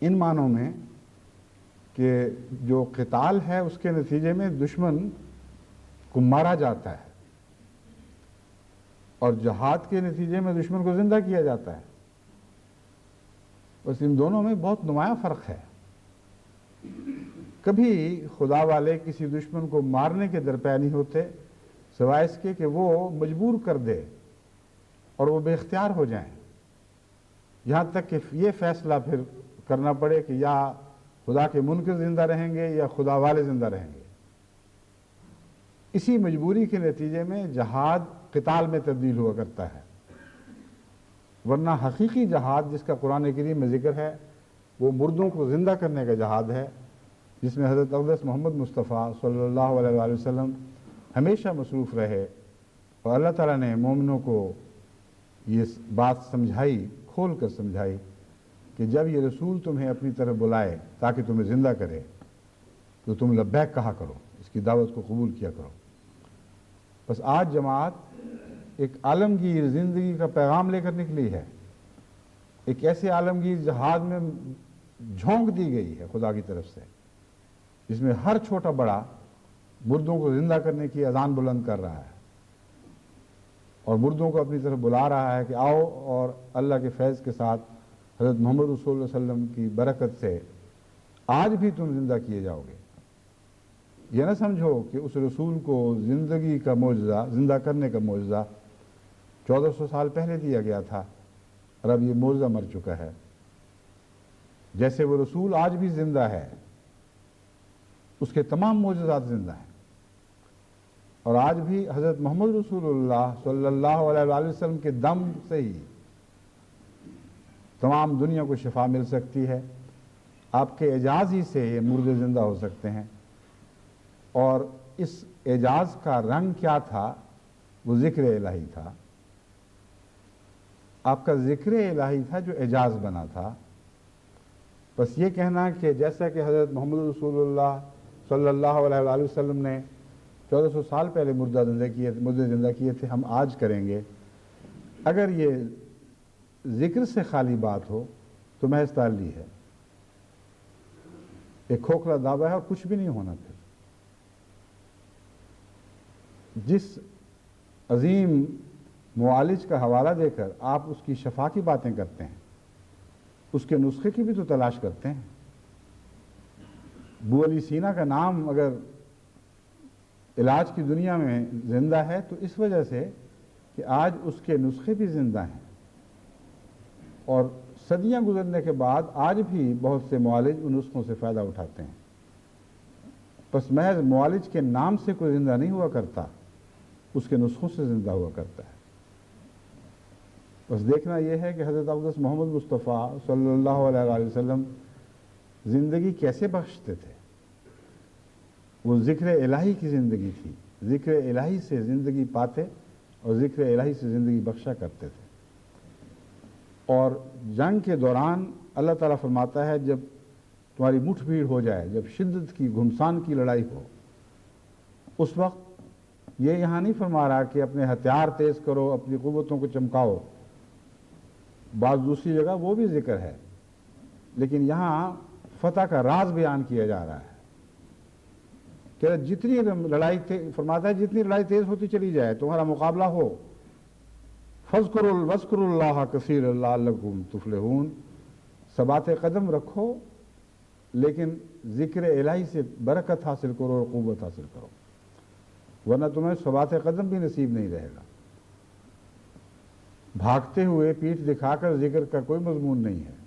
[SPEAKER 1] ان معنوں میں کہ جو قتال ہے اس کے نتیجے میں دشمن کو مارا جاتا ہے اور جہاد کے نتیجے میں دشمن کو زندہ کیا جاتا ہے، بس ان دونوں میں بہت نمایاں فرق ہے۔ کبھی خدا والے کسی دشمن کو مارنے کے درپے نہیں ہوتے سوائے اس کے کہ وہ مجبور کر دے اور وہ بے اختیار ہو جائیں، یہاں تک کہ یہ فیصلہ پھر کرنا پڑے کہ یا خدا کے منکر زندہ رہیں گے یا خدا والے زندہ رہیں گے۔ اسی مجبوری کے نتیجے میں جہاد قتال میں تبدیل ہوا کرتا ہے، ورنہ حقیقی جہاد جس کا قرآن کریم میں ذکر ہے وہ مردوں کو زندہ کرنے کا جہاد ہے، جس میں حضرت اقدس محمد مصطفیٰ صلی اللہ علیہ وآلہ وسلم ہمیشہ مصروف رہے، اور اللہ تعالیٰ نے مومنوں کو یہ بات سمجھائی، کھول کر سمجھائی کہ جب یہ رسول تمہیں اپنی طرف بلائے تاکہ تمہیں زندہ کرے تو تم لبیک کہا کرو، اس کی دعوت کو قبول کیا کرو۔ بس آج جماعت ایک عالمگیر زندگی کا پیغام لے کر نکلی ہے، ایک ایسے عالمگیر جہاد میں جھونک دی گئی ہے خدا کی طرف سے، جس میں ہر چھوٹا بڑا مردوں کو زندہ کرنے کی اذان بلند کر رہا ہے اور مردوں کو اپنی طرف بلا رہا ہے کہ آؤ اور اللہ کے فیض کے ساتھ حضرت محمد رسول اللہ علیہ وسلم کی برکت سے آج بھی تم زندہ کیے جاؤ گے۔ یہ نہ سمجھو کہ اس رسول کو زندگی کا معجزہ، زندہ کرنے کا معجزہ 1400 سال پہلے دیا گیا تھا اور اب یہ معجزہ مر چکا ہے۔ جیسے وہ رسول آج بھی زندہ ہے، اس کے تمام معجزات زندہ ہیں، اور آج بھی حضرت محمد رسول اللہ صلی اللہ علیہ وآلہ وسلم کے دم سے ہی تمام دنیا کو شفا مل سکتی ہے۔ آپ کے اعجاز ہی سے یہ مردے زندہ ہو سکتے ہیں، اور اس اعجاز کا رنگ کیا تھا؟ وہ ذکر الہی تھا۔ آپ کا ذکر الہی تھا جو اعجاز بنا تھا۔ بس یہ کہنا کہ جیسا کہ حضرت محمد رسول اللہ صلی اللہ علیہ وآلہ وسلم نے 1400 سال پہلے مردے زندہ کیے تھے، ہم آج کریں گے، اگر یہ ذکر سے خالی بات ہو تو محض تعلی ہے، ایک کھوکھلا دعویٰ ہے اور کچھ بھی نہیں ہونا۔ پھر جس عظیم معالج کا حوالہ دے کر آپ اس کی شفا کی باتیں کرتے ہیں، اس کے نسخے کی بھی تو تلاش کرتے ہیں۔ ابو علی سینا کا نام اگر علاج کی دنیا میں زندہ ہے تو اس وجہ سے کہ آج اس کے نسخے بھی زندہ ہیں، اور صدیاں گزرنے کے بعد آج بھی بہت سے معالج ان نسخوں سے فائدہ اٹھاتے ہیں۔ بس محض معالج کے نام سے کوئی زندہ نہیں ہوا کرتا، اس کے نسخوں سے زندہ ہوا کرتا ہے۔ بس دیکھنا یہ ہے کہ حضرت اقدس محمد مصطفیٰ صلی اللہ علیہ وآلہ وسلم زندگی کیسے بخشتے تھے۔ وہ ذکر الہی کی زندگی تھی، ذکر الہی سے زندگی پاتے اور ذکر الہی سے زندگی بخشا کرتے تھے۔ اور جنگ کے دوران اللہ تعالیٰ فرماتا ہے جب تمہاری مٹھ بھیڑ ہو جائے، جب شدت کی گھمسان کی لڑائی ہو، اس وقت یہ یہاں نہیں فرما رہا کہ اپنے ہتھیار تیز کرو، اپنی قوتوں کو چمکاؤ، بعض دوسری جگہ وہ بھی ذکر ہے، لیکن یہاں فتح کا راز بیان کیا جا رہا ہے کہ جتنی لڑائی فرماتا ہے جتنی لڑائی تیز ہوتی چلی جائے، تمہارا مقابلہ ہو، وَاذْكُرُوا اللَّهَ كَثِيرًا لَعَلَّكُمْ تُفْلِحُونَ، ثبات قدم رکھو لیکن ذکر الہی سے برکت حاصل کرو اور قوت حاصل کرو، ورنہ تمہیں ثبات قدم بھی نصیب نہیں رہے گا۔ بھاگتے ہوئے پیٹھ دکھا کر ذکر کا کوئی مضمون نہیں ہے۔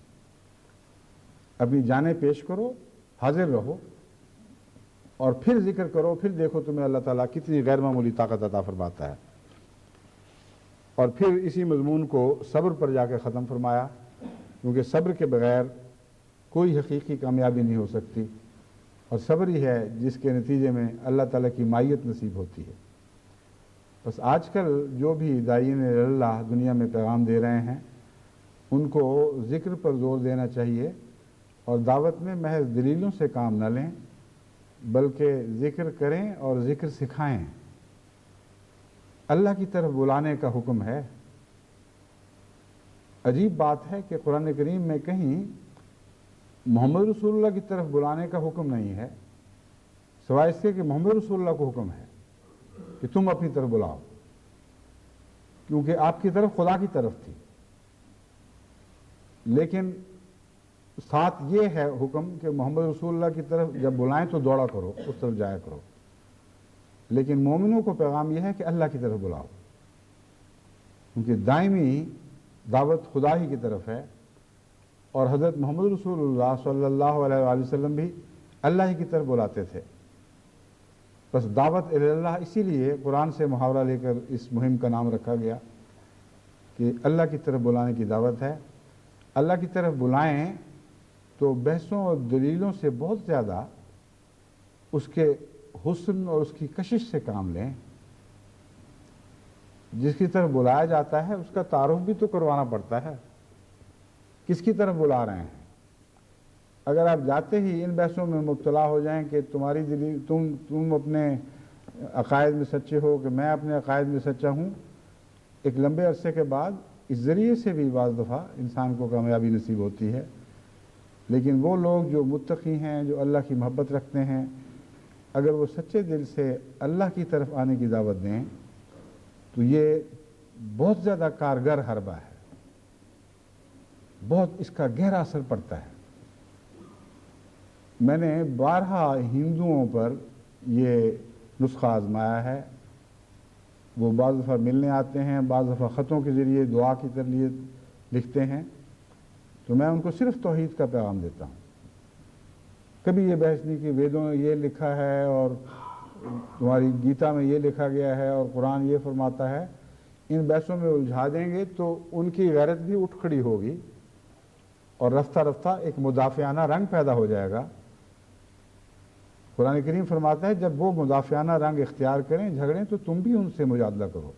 [SPEAKER 1] اپنی جانیں پیش کرو، حاضر رہو، اور پھر ذکر کرو، پھر دیکھو تمہیں اللہ تعالیٰ کتنی غیر معمولی طاقت عطا فرماتا ہے۔ اور پھر اسی مضمون کو صبر پر جا کے ختم فرمایا، کیونکہ صبر کے بغیر کوئی حقیقی کامیابی نہیں ہو سکتی، اور صبر ہی ہے جس کے نتیجے میں اللہ تعالیٰ کی مائیت نصیب ہوتی ہے۔ بس آج کل جو بھی داعین اللہ دنیا میں پیغام دے رہے ہیں ان کو ذکر پر زور دینا چاہیے، اور دعوت میں محض دلیلوں سے کام نہ لیں بلکہ ذکر کریں اور ذکر سکھائیں۔ اللہ کی طرف بلانے کا حکم ہے۔ عجیب بات ہے کہ قرآن کریم میں کہیں محمد رسول اللہ کی طرف بلانے کا حکم نہیں ہے، سوائے اس کے کہ محمد رسول اللہ کو حکم ہے کہ تم اپنی طرف بلاؤ، کیونکہ آپ کی طرف خدا کی طرف تھی، لیکن ساتھ یہ ہے حکم کہ محمد رسول اللہ کی طرف جب بلائیں تو دوڑا کرو، اس طرف جایا کرو، لیکن مومنوں کو پیغام یہ ہے کہ اللہ کی طرف بلاؤ، کیونکہ دائمی دعوت خدا ہی کی طرف ہے، اور حضرت محمد رسول اللہ صلی اللہ علیہ وآلہ وسلم بھی اللہ ہی کی طرف بلاتے تھے۔ بس دعوت اللہ اسی لیے قرآن سے محاورہ لے کر اس مہم کا نام رکھا گیا کہ اللہ کی طرف بلانے کی دعوت ہے۔ اللہ کی طرف بلائیں تو بحثوں اور دلیلوں سے بہت زیادہ اس کے حسن اور اس کی کشش سے کام لیں۔ جس کی طرف بلایا جاتا ہے اس کا تعارف بھی تو کروانا پڑتا ہے، کس کی طرف بلا رہے ہیں۔ اگر آپ جاتے ہی ان بحثوں میں مبتلا ہو جائیں کہ تمہاری دلیل تم اپنے عقائد میں سچے ہو کہ میں اپنے عقائد میں سچا ہوں، ایک لمبے عرصے کے بعد اس ذریعے سے بھی بعض دفعہ انسان کو کامیابی نصیب ہوتی ہے، لیکن وہ لوگ جو متقی ہیں، جو اللہ کی محبت رکھتے ہیں، اگر وہ سچے دل سے اللہ کی طرف آنے کی دعوت دیں تو یہ بہت زیادہ کارگر حربہ ہے، بہت اس کا گہرا اثر پڑتا ہے۔ میں نے بارہا ہندوؤں پر یہ نسخہ آزمایا ہے، وہ بعض دفعہ ملنے آتے ہیں، بعض دفعہ خطوں کے ذریعے دعا کی ترلیت لکھتے ہیں، تو میں ان کو صرف توحید کا پیغام دیتا ہوں۔ کبھی یہ بحث نہیں کہ ویدوں میں یہ لکھا ہے اور تمہاری گیتا میں یہ لکھا گیا ہے اور قرآن یہ فرماتا ہے۔ ان بحثوں میں الجھا دیں گے تو ان کی غیرت بھی اٹھ کھڑی ہوگی اور رفتہ رفتہ ایک مدافعانہ رنگ پیدا ہو جائے گا۔ قرآن کریم فرماتا ہے جب وہ مدافعانہ رنگ اختیار کریں، جھگڑیں، تو تم بھی ان سے مجادلہ کرو۔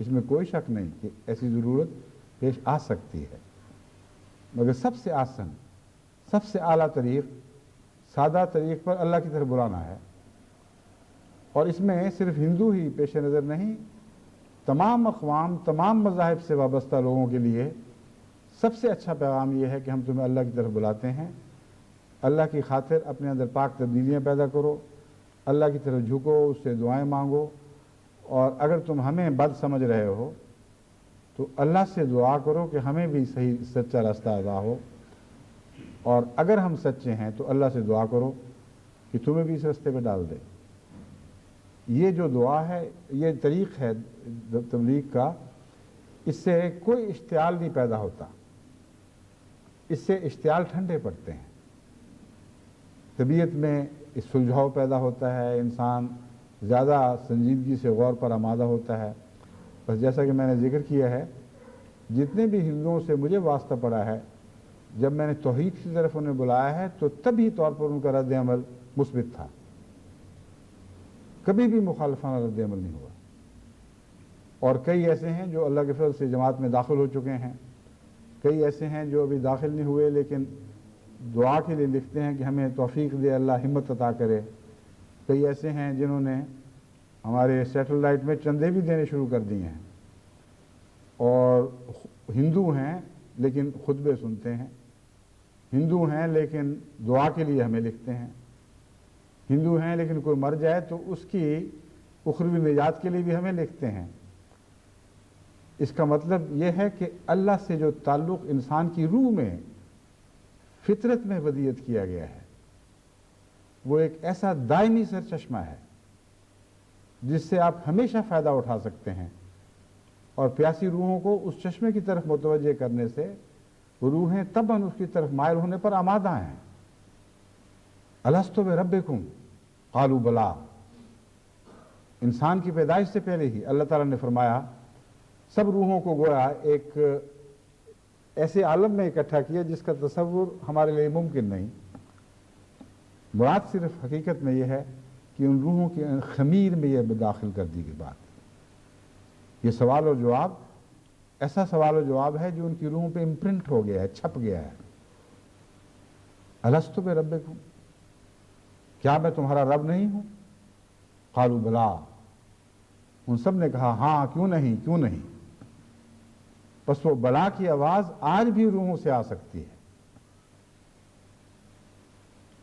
[SPEAKER 1] اس میں کوئی شک نہیں کہ ایسی ضرورت پیش آ سکتی ہے، مگر سب سے آسن، سب سے اعلیٰ طریق، سادہ طریق پر اللہ کی طرف بلانا ہے۔ اور اس میں صرف ہندو ہی پیش نظر نہیں، تمام اقوام، تمام مذاہب سے وابستہ لوگوں کے لیے سب سے اچھا پیغام یہ ہے کہ ہم تمہیں اللہ کی طرف بلاتے ہیں۔ اللہ کی خاطر اپنے اندر پاک تبدیلیاں پیدا کرو، اللہ کی طرف جھکو، اس سے دعائیں مانگو، اور اگر تم ہمیں بد سمجھ رہے ہو تو اللہ سے دعا کرو کہ ہمیں بھی صحیح سچا راستہ ادا ہو، اور اگر ہم سچے ہیں تو اللہ سے دعا کرو کہ تمہیں بھی اس راستے پہ ڈال دے۔ یہ جو دعا ہے، یہ طریق ہے تبلیغ کا، اس سے کوئی اشتعال نہیں پیدا ہوتا، اس سے اشتعال ٹھنڈے پڑتے ہیں، طبیعت میں اس سلجھاؤ پیدا ہوتا ہے، انسان زیادہ سنجیدگی سے غور پر آمادہ ہوتا ہے۔ بس جیسا کہ میں نے ذکر کیا ہے، جتنے بھی ہندوؤں سے مجھے واسطہ پڑا ہے، جب میں نے توحید کی طرف انہیں بلایا ہے تو طبی طور پر ان کا رد عمل مثبت تھا، کبھی بھی مخالفانہ رد عمل نہیں ہوا۔ اور کئی ایسے ہیں جو اللہ کے فضل سے جماعت میں داخل ہو چکے ہیں، کئی ایسے ہیں جو ابھی داخل نہیں ہوئے لیکن دعا کے لیے لکھتے ہیں کہ ہمیں توفیق دے، اللہ ہمت عطا کرے۔ کئی ایسے ہیں جنہوں نے ہمارے سیٹلائٹ میں چندے بھی دینے شروع کر دیے ہیں، اور ہندو ہیں لیکن خطبے سنتے ہیں، ہندو ہیں لیکن دعا کے لیے ہمیں لکھتے ہیں، ہندو ہیں لیکن کوئی مر جائے تو اس کی اخروی نجات کے لیے بھی ہمیں لکھتے ہیں۔ اس کا مطلب یہ ہے کہ اللہ سے جو تعلق انسان کی روح میں، فطرت میں ودیت کیا گیا ہے، وہ ایک ایسا دائمی سرچشمہ ہے جس سے آپ ہمیشہ فائدہ اٹھا سکتے ہیں، اور پیاسی روحوں کو اس چشمے کی طرف متوجہ کرنے سے وہ روحیں طبعاً اس کی طرف مائل ہونے پر آمادہ ہیں۔ الستو بربکم قالوا بلا، انسان کی پیدائش سے پہلے ہی اللہ تعالیٰ نے فرمایا، سب روحوں کو گویا ایک ایسے عالم میں اکٹھا کیا جس کا تصور ہمارے لیے ممکن نہیں۔ مراد صرف حقیقت میں یہ ہے کہ ان روحوں کی خمیر میں یہ داخل کر دی گئی بات۔ یہ سوال اور جواب ایسا سوال و جواب ہے جو ان کی روحوں پہ امپرنٹ ہو گیا ہے، چھپ گیا ہے۔ الستو بربکم، کیا میں تمہارا رب نہیں ہوں؟ قالوا بلا، ان سب نے کہا ہاں، کیوں نہیں، کیوں نہیں۔ بس وہ بلا کی آواز آج بھی روحوں سے آ سکتی ہے۔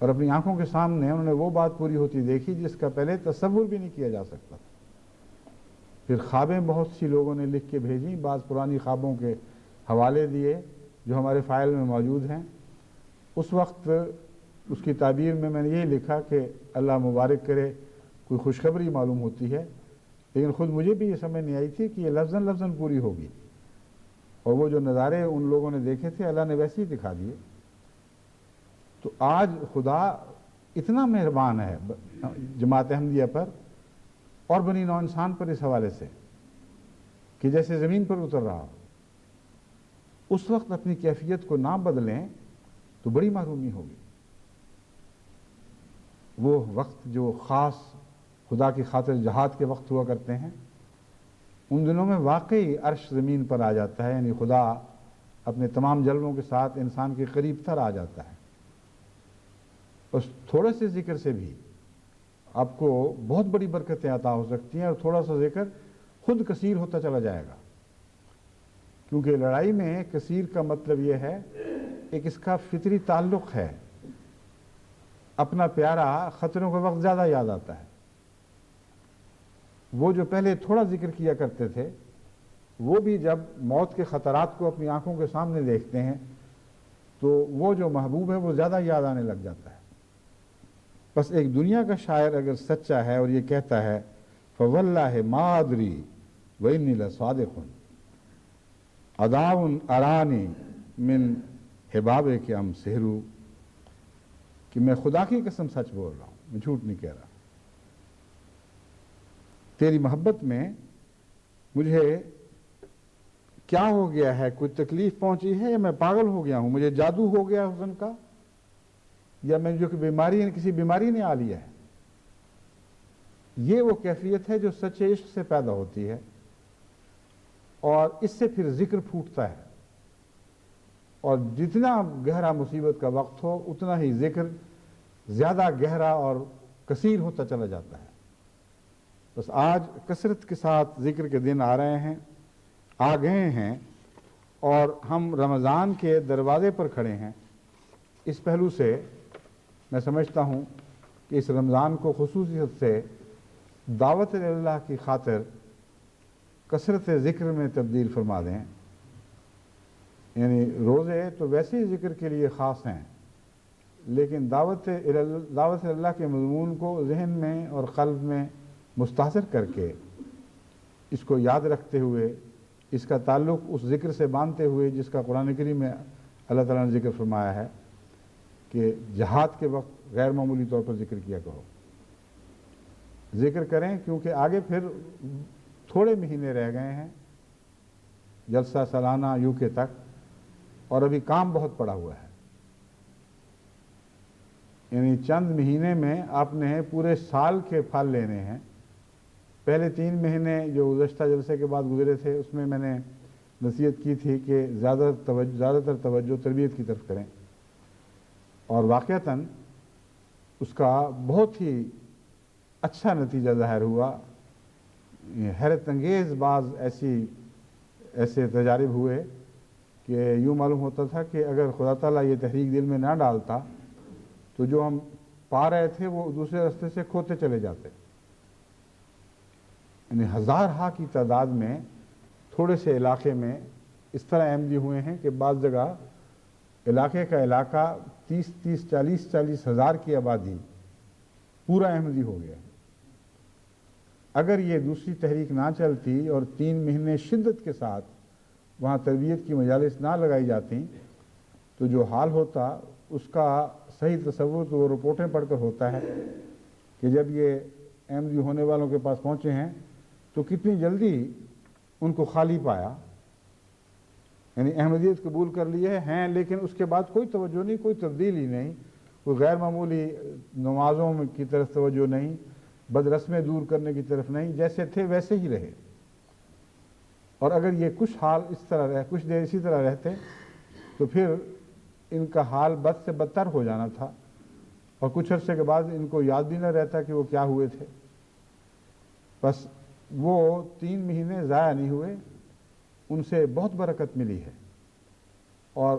[SPEAKER 1] اور اپنی آنکھوں کے سامنے انہوں نے وہ بات پوری ہوتی دیکھی جس کا پہلے تصور بھی نہیں کیا جا سکتا تھا۔ پھر خوابیں بہت سی لوگوں نے لکھ کے بھیجیں، بعض پرانی خوابوں کے حوالے دیے جو ہمارے فائل میں موجود ہیں۔ اس وقت اس کی تعبیر میں نے یہی لکھا کہ اللہ مبارک کرے، کوئی خوشخبری معلوم ہوتی ہے، لیکن خود مجھے بھی یہ سمجھ نہیں آئی تھی کہ یہ لفظاً لفظاً پوری ہوگی، اور وہ جو نظارے ان لوگوں نے دیکھے تھے اللہ نے ویسے ہی دکھا دیے۔ تو آج خدا اتنا مہربان ہے جماعت احمدیہ پر اور بنی نوع انسان پر اس حوالے سے کہ جیسے زمین پر اتر رہا، اس وقت اپنی کیفیت کو نہ بدلیں تو بڑی محرومی ہوگی۔ وہ وقت جو خاص خدا کی خاطر جہاد کے وقت ہوا کرتے ہیں، ان دنوں میں واقعی عرش زمین پر آ جاتا ہے، یعنی خدا اپنے تمام جلووں کے ساتھ انسان کے قریب تر آ جاتا ہے۔ اس تھوڑے سے ذکر سے بھی آپ کو بہت بڑی برکتیں عطا ہو سکتی ہیں، اور تھوڑا سا ذکر خود کثیر ہوتا چلا جائے گا، کیونکہ لڑائی میں کثیر کا مطلب یہ ہے ایک اس کا فطری تعلق ہے، اپنا پیارا خطروں کے وقت زیادہ یاد آتا ہے۔ وہ جو پہلے تھوڑا ذکر کیا کرتے تھے، وہ بھی جب موت کے خطرات کو اپنی آنکھوں کے سامنے دیکھتے ہیں تو وہ جو محبوب ہے وہ زیادہ یاد آنے لگ جاتا ہے۔ بس ایک دنیا کا شاعر اگر سچا ہے اور یہ کہتا ہے فواللہ ما ادری وانی لصادق اداء ارانی من حباب کے ام سحرو، کہ میں خدا کی قسم سچ بول رہا ہوں، میں جھوٹ نہیں کہہ رہا، تیری محبت میں مجھے کیا ہو گیا ہے، کوئی تکلیف پہنچی ہے یا میں پاگل ہو گیا ہوں، مجھے جادو ہو گیا حسن کا، یا میں جو کہ بیماری ہے کسی بیماری نے آ لیا ہے۔ یہ وہ کیفیت ہے جو سچے عشق سے پیدا ہوتی ہے، اور اس سے پھر ذکر پھوٹتا ہے، اور جتنا گہرا مصیبت کا وقت ہو اتنا ہی ذکر زیادہ گہرا اور کثیر ہوتا چلا جاتا ہے۔ بس آج کثرت کے ساتھ ذکر کے دن آ رہے ہیں، آ گئے ہیں، اور ہم رمضان کے دروازے پر کھڑے ہیں۔ اس پہلو سے میں سمجھتا ہوں کہ اس رمضان کو خصوصیت سے دعوت اللہ کی خاطر کثرت ذکر میں تبدیل فرما دیں۔ یعنی روزے تو ویسے ہی ذکر کے لیے خاص ہیں، لیکن دعوت اللہ کے مضمون کو ذہن میں اور قلب میں مستحضر کر کے اس کو یاد رکھتے ہوئے، اس کا تعلق اس ذکر سے باندھتے ہوئے جس کا قرآن کریم میں اللہ تعالیٰ نے ذکر فرمایا ہے کہ جہاد کے وقت غیر معمولی طور پر ذکر کیا کرو، ذکر کریں، کیونکہ آگے پھر تھوڑے مہینے رہ گئے ہیں جلسہ سالانہ UK تک، اور ابھی کام بہت پڑا ہوا ہے۔ یعنی چند مہینے میں آپ نے پورے سال کے پھل لینے ہیں۔ پہلے 3 مہینے جو گزشتہ جلسے کے بعد گزرے تھے اس میں میں نے نصیحت کی تھی کہ زیادہ تر توجہ تربیت کی طرف کریں، اور واقعتاً اس کا بہت ہی اچھا نتیجہ ظاہر ہوا۔ حیرت انگیز بعض ایسے تجارب ہوئے کہ یوں معلوم ہوتا تھا کہ اگر خدا تعالیٰ یہ تحریک دل میں نہ ڈالتا تو جو ہم پا رہے تھے وہ دوسرے راستے سے کھوتے چلے جاتے۔ یعنی ہزارہا کی تعداد میں تھوڑے سے علاقے میں اس طرح احمدی ہوئے ہیں کہ بعض جگہ علاقے کا علاقہ 40 ہزار کی آبادی پورا احمدی ہو گیا۔ اگر یہ دوسری تحریک نہ چلتی اور 3 مہینے شدت کے ساتھ وہاں تربیت کی مجالس نہ لگائی جاتی تو جو حال ہوتا اس کا صحیح تصور تو وہ رپورٹیں پڑھ کر ہوتا ہے کہ جب یہ احمدی ہونے والوں کے پاس پہنچے ہیں تو کتنی جلدی ان کو خالی پایا، یعنی احمدیت قبول کر لیے ہیں لیکن اس کے بعد کوئی توجہ نہیں، کوئی تبدیلی نہیں، کوئی غیر معمولی نمازوں کی طرف توجہ نہیں، بد رسمیں دور کرنے کی طرف نہیں، جیسے تھے ویسے ہی رہے۔ اور اگر یہ کچھ حال اس طرح کچھ دیر اسی طرح رہتے تو پھر ان کا حال بد سے بدتر ہو جانا تھا، اور کچھ عرصے کے بعد ان کو یاد بھی نہ رہتا کہ وہ کیا ہوئے تھے۔ بس وہ 3 مہینے ضائع نہیں ہوئے، ان سے بہت برکت ملی ہے، اور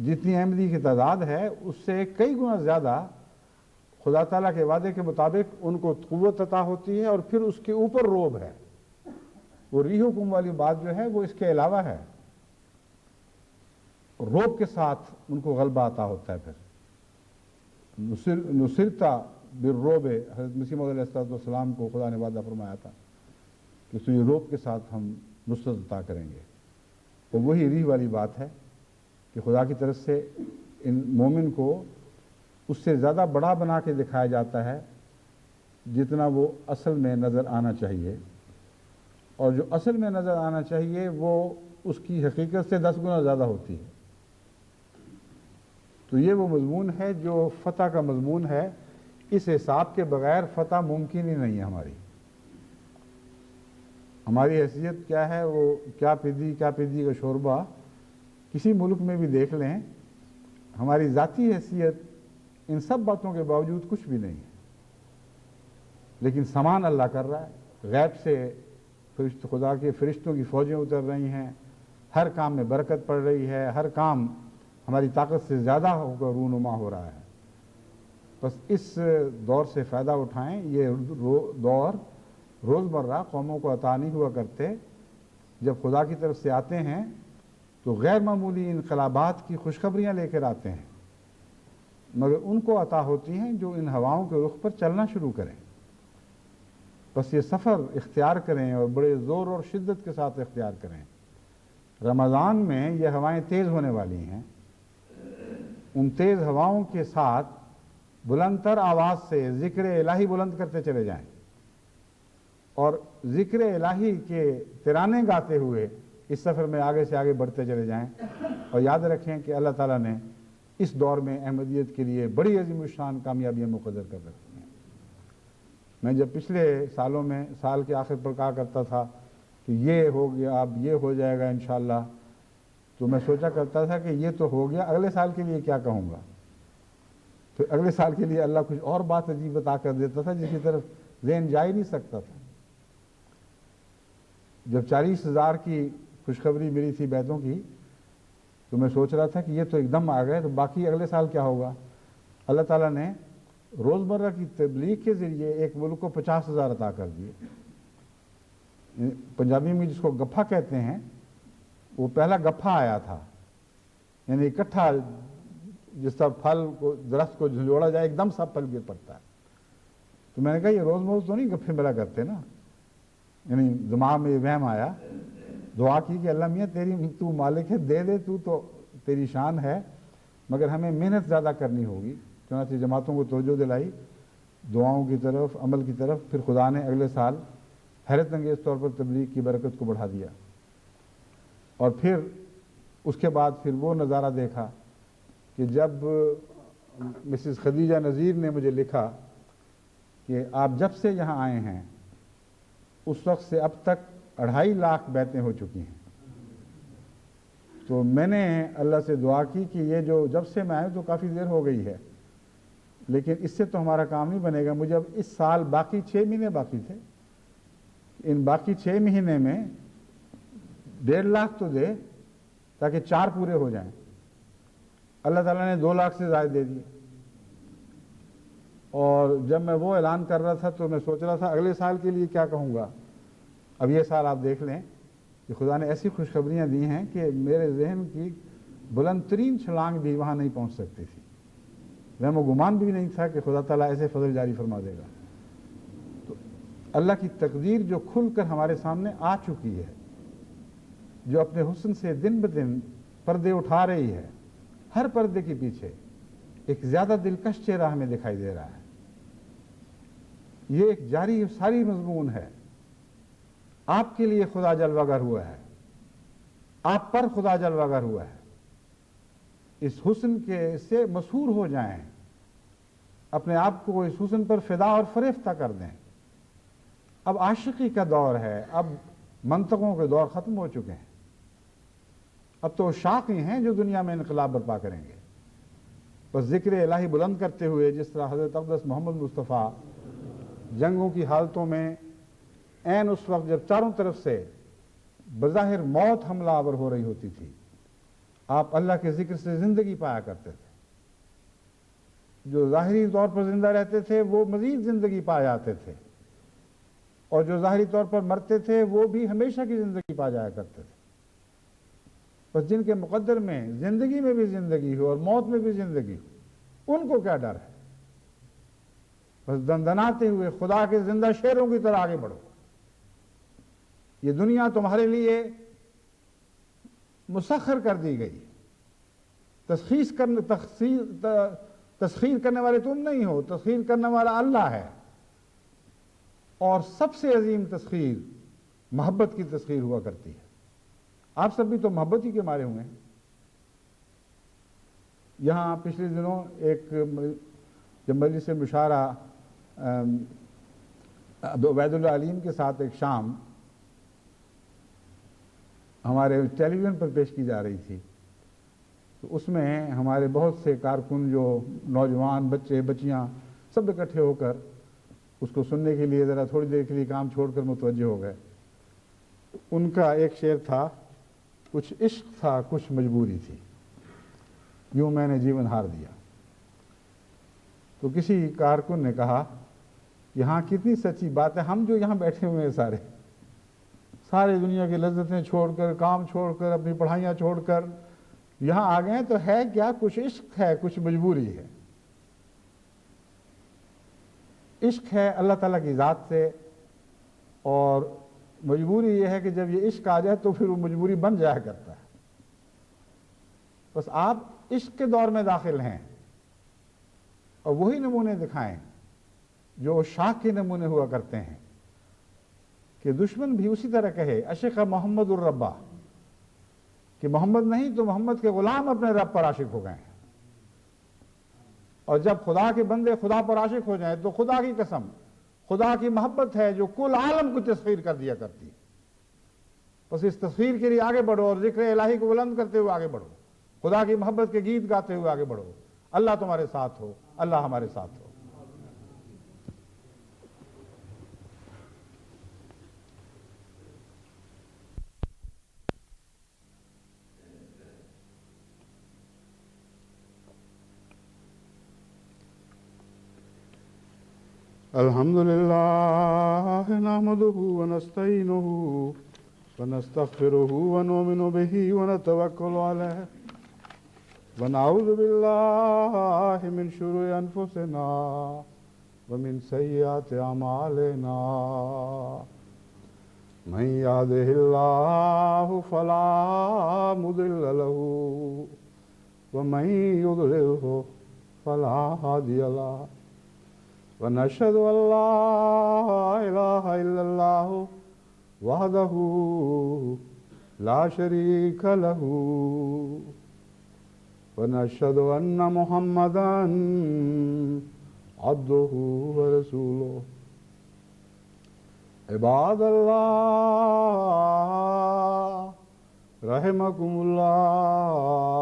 [SPEAKER 1] جتنی احمدی کی تعداد ہے اس سے کئی گنا زیادہ خدا تعالیٰ کے وعدے کے مطابق ان کو قوت عطا ہوتی ہے، اور پھر اس کے اوپر روب ہے. وہ ری حکم والی بات جو ہے وہ اس کے علاوہ ہے. روب کے ساتھ ان کو غلبہ عطا ہوتا ہے. پھر نصرتا بالروب، حضرت مسیح موعود علیہ السلام کو خدا نے وعدہ فرمایا تھا کہ تجھے روب کے ساتھ ہم نصرت عطا کریں گے. تو وہی ری والی بات ہے کہ خدا کی طرف سے ان مومن کو اس سے زیادہ بڑا بنا کے دکھایا جاتا ہے جتنا وہ اصل میں نظر آنا چاہیے، اور جو اصل میں نظر آنا چاہیے وہ اس کی حقیقت سے 10 گنا زیادہ ہوتی ہے. تو یہ وہ مضمون ہے جو فتح کا مضمون ہے. اس حساب کے بغیر فتح ممکن ہی نہیں ہے. ہماری حیثیت کیا ہے، وہ کیا پیدی کا شوربہ کسی ملک میں بھی دیکھ لیں، ہماری ذاتی حیثیت ان سب باتوں کے باوجود کچھ بھی نہیں ہے. لیکن سامان اللہ کر رہا ہے، غیب سے خدا کے فرشتوں کی فوجیں اتر رہی ہیں، ہر کام میں برکت پڑ رہی ہے، ہر کام ہماری طاقت سے زیادہ ہو کر رونما ہو رہا ہے. بس اس دور سے فائدہ اٹھائیں. یہ دور روزمرہ قوموں کو عطا نہیں ہوا کرتے. جب خدا کی طرف سے آتے ہیں تو غیر معمولی انقلابات کی خوشخبریاں لے کر آتے ہیں، مگر ان کو عطا ہوتی ہیں جو ان ہواؤں کے رخ پر چلنا شروع کریں. بس یہ سفر اختیار کریں اور بڑے زور اور شدت کے ساتھ اختیار کریں. رمضان میں یہ ہوائیں تیز ہونے والی ہیں. ان تیز ہواؤں کے ساتھ بلند تر آواز سے ذکر الہی بلند کرتے چلے جائیں، اور ذکر الہی کے ترانے گاتے ہوئے اس سفر میں آگے سے آگے بڑھتے چلے جائیں. اور یاد رکھیں کہ اللہ تعالیٰ نے اس دور میں احمدیت کے لیے بڑی عظیم الشان کامیابیاں مقدر کر رکھی ہیں. میں جب پچھلے سالوں میں سال کے آخر پر کہا کرتا تھا کہ یہ ہو گیا، اب یہ ہو جائے گا انشاءاللہ، تو میں سوچا کرتا تھا کہ یہ تو ہو گیا، اگلے سال کے لیے کیا کہوں گا. پھر اگلے سال کے لیے اللہ کچھ اور بات عجیب بتا کر دیتا تھا جس کی طرف ذہن جا ہی نہیں سکتا تھا. جب 40,000 کی خوشخبری ملی تھی بیتوں کی، تو میں سوچ رہا تھا کہ یہ تو ایک دم آ گئے، تو باقی اگلے سال کیا ہوگا. اللہ تعالیٰ نے روزمرہ کی تبلیغ کے ذریعے ایک ملک کو 50,000 عطا کر دیے. پنجابی میں جس کو گپھا کہتے ہیں، وہ پہلا گپھا آیا تھا، یعنی اکٹھا جس طرح پھل کو درخت کو جھنجھوڑا جائے ایک دم سب پھل گر پڑتا ہے. تو میں نے کہا یہ روز روز تو نہیں گپھے ملا کرتے نا. یعنی دماغ میں یہ وہم آیا، دعا کی کہ اللہ میاں تو مالک ہے، دے دے تو تیری شان ہے، مگر ہمیں محنت زیادہ کرنی ہوگی. چنانچہ جماعتوں کو توجہ دلائی دعاؤں کی طرف، عمل کی طرف. پھر خدا نے اگلے سال حیرت انگیز طور پر تبلیغ کی برکت کو بڑھا دیا. اور پھر اس کے بعد پھر وہ نظارہ دیکھا کہ جب مسز خدیجہ نذیر نے مجھے لکھا کہ آپ جب سے یہاں آئے ہیں اس وقت سے اب تک 2.5 لاکھ بیعتیں ہو چکی ہیں. تو میں نے اللہ سے دعا کی کہ یہ جو جب سے میں آیا تو کافی دیر ہو گئی ہے، لیکن اس سے تو ہمارا کام نہیں بنے گا. مجھے اب اس سال باقی 6 مہینے باقی تھے، ان باقی 6 مہینے میں 1.5 لاکھ تو دے تاکہ 4 پورے ہو جائیں. اللہ تعالیٰ نے 2 لاکھ سے زائد دے دیے. اور جب میں وہ اعلان کر رہا تھا تو میں سوچ رہا تھا اگلے سال کے لیے کیا کہوں گا. اب یہ سال آپ دیکھ لیں کہ خدا نے ایسی خوشخبریاں دی ہیں کہ میرے ذہن کی بلند ترین چھلانگ بھی وہاں نہیں پہنچ سکتی تھی. وہم و گمان بھی نہیں تھا کہ خدا تعالیٰ ایسے فضل جاری فرما دے گا. تو اللہ کی تقدیر جو کھل کر ہمارے سامنے آ چکی ہے، جو اپنے حسن سے دن بدن پردے اٹھا رہی ہے، ہر پردے کے پیچھے ایک زیادہ دلکش چہرہ ہمیں دکھائی دے رہا ہے. یہ ایک جاری ساری مضمون ہے. آپ کے لیے خدا جلوہ گر ہوا ہے، آپ پر خدا جلوہ گر ہوا ہے. اس حسن کے سے مسحور ہو جائیں، اپنے آپ کو اس حسن پر فدا اور فریفتہ کر دیں. اب عاشقی کا دور ہے، اب منطقوں کے دور ختم ہو چکے ہیں. اب تو شاق ہی ہیں جو دنیا میں انقلاب برپا کریں گے. بس ذکر الہی بلند کرتے ہوئے، جس طرح حضرت اقدس محمد مصطفیٰ جنگوں کی حالتوں میں عین اس وقت جب چاروں طرف سے بظاہر موت حملہ آور ہو رہی ہوتی تھی، آپ اللہ کے ذکر سے زندگی پایا کرتے تھے. جو ظاہری طور پر زندہ رہتے تھے وہ مزید زندگی پا جاتے تھے، اور جو ظاہری طور پر مرتے تھے وہ بھی ہمیشہ کی زندگی پا جایا کرتے تھے. بس جن کے مقدر میں زندگی میں بھی زندگی ہو اور موت میں بھی زندگی ہو، ان کو کیا ڈر ہے؟ بس دندناتے ہوئے خدا کے زندہ شیروں کی طرح آگے بڑھو. یہ دنیا تمہارے لیے مسخر کر دی گئی. تسخیر کرنے والے تم نہیں ہو، تسخیر کرنے والا اللہ ہے. اور سب سے عظیم تسخیر محبت کی تسخیر ہوا کرتی ہے. آپ سب بھی تو محبت ہی کے مارے ہوئے ہیں. یہاں پچھلے دنوں ایک جب مجلس مشاعرہ عبید اللہ علیم کے ساتھ ایک شام ہمارے ٹیلی ویژن پر پیش کی جا رہی تھی، تو اس میں ہمارے بہت سے کارکن، جو نوجوان بچے بچیاں، سب اکٹھے ہو کر اس کو سننے کے لیے ذرا تھوڑی دیر کے لیے کام چھوڑ کر متوجہ ہو گئے. ان کا ایک شعر تھا، کچھ عشق تھا کچھ مجبوری تھی، یوں میں نے جیون ہار دیا. تو کسی کارکن نے کہا، یہاں کتنی سچی بات ہے. ہم جو یہاں بیٹھے ہوئے ہیں سارے دنیا کی لذتیں چھوڑ کر، کام چھوڑ کر، اپنی پڑھائیاں چھوڑ کر یہاں آ گئے، تو ہے کیا؟ کچھ عشق ہے کچھ مجبوری ہے. عشق ہے اللہ تعالیٰ کی ذات سے، اور مجبوری یہ ہے کہ جب یہ عشق آ جائے تو پھر وہ مجبوری بن جایا کرتا ہے. بس آپ عشق کے دور میں داخل ہیں اور وہی نمونے دکھائیں جو شاہ کے نمونے ہوا کرتے ہیں، کہ دشمن بھی اسی طرح کہے عشق محمد الربا، کہ محمد نہیں تو محمد کے غلام اپنے رب پر عاشق ہو گئے ہیں. اور جب خدا کے بندے خدا پر عاشق ہو جائیں تو خدا کی قسم، خدا کی محبت ہے جو کل عالم کو تسخیر کر دیا کرتی ہے. بس اس تسخیر کے لیے آگے بڑھو اور ذکر الہی کو بلند کرتے ہوئے آگے بڑھو، خدا کی محبت کے گیت گاتے ہوئے آگے بڑھو. اللہ تمہارے ساتھ ہو، اللہ ہمارے ساتھ ہو. الحمد للہ نحمده ونستعینه ونستغفره ونؤمن به ونتوکل علیہ ونعوذ باللہ من شرور انفسنا ومن سیئات اعمالنا من یهده اللہ فلا مضل له ومن یضللہ فلا ہادی له ونشهد أن لا إله إلا الله وحده لا شريك له ونشهد أن محمدا عبده ورسوله. عباد الله رحمكم الله،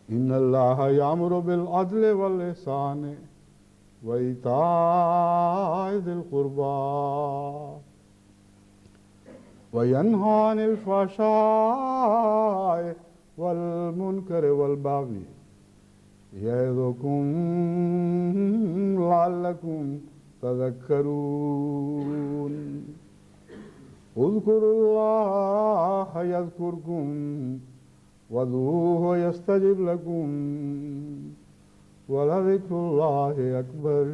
[SPEAKER 1] ان اللہ یامر بالعدل والإحسان وإیتاء ذی القربى وینہی عن الفحشاء والمنکر والبغی یعظکم لعلکم تذکرون. اذکروا اللہ یذکرکم وَادْعُوهُ يَسْتَجِبْ لَكُمْ وَلَذِكْرُ اللَّهِ أَكْبَرُ.